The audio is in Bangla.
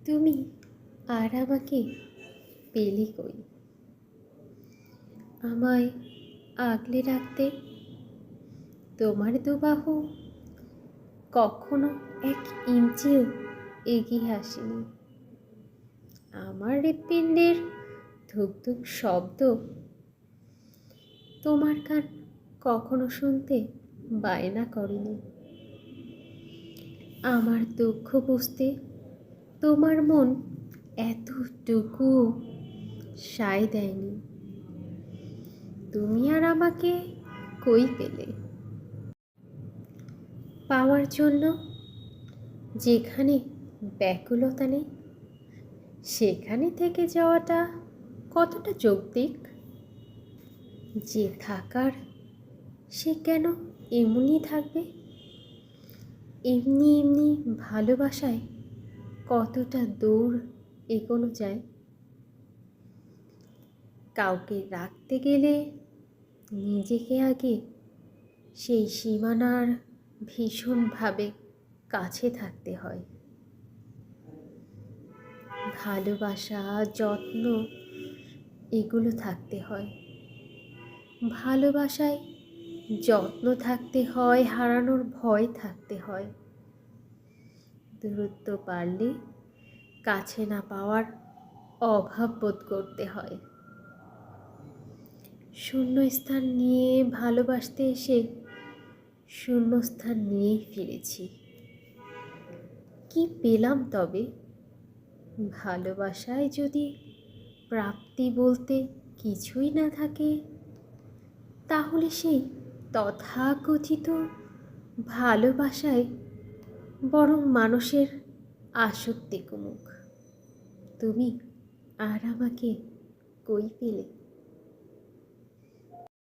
তুমি আর আমাকে পেলে কই? আমায় আগলে রাখতে তোমার দুবাহু কখনো 1 ইঞ্চিও এগিয়ে আসেনি। আমার হৃৎপিণ্ডের ধুক ধুক শব্দ তোমার কান কখনো শুনতে বায়না করেনি। আমার দুঃখ বুঝতে তোমার মন এতটুকু সায় দেয়নি। তুমি আর আমাকে কই পেলে? পাওয়ার জন্য যেখানে ব্যাকুলতা নেই, সেখানে থেকে যাওয়াটা কতটা যৌক্তিক? যে থাকার সে কেন এমনই থাকবে? এমনি এমনি ভালোবাসায় কতটা দূর এগোনো যায়? কাউকে রাখতে গেলে নিজেকে আগে সেই সীমানার ভীষণভাবে কাছে থাকতে হয়। ভালোবাসা, যত্ন এগুলো থাকতে হয়। ভালোবাসায় যত্ন থাকতে হয়, হারানোর ভয় থাকতে হয়। দূরত্ব বাড়লে কাছে না পাওয়ার অভাব বোধ করতে হয়। শূন্যস্থান নিয়ে ভালোবাসতে এসে শূন্যস্থান নিয়েই ফিরেছি। কি পেলাম তবে? ভালোবাসায় যদি প্রাপ্তি বলতে কিছুই না থাকে, তাহলে সেই তথাকথিত ভালোবাসায় বরং মানুষের আসক্তি কমুক। তুমি আর আমাকে কই পেলে?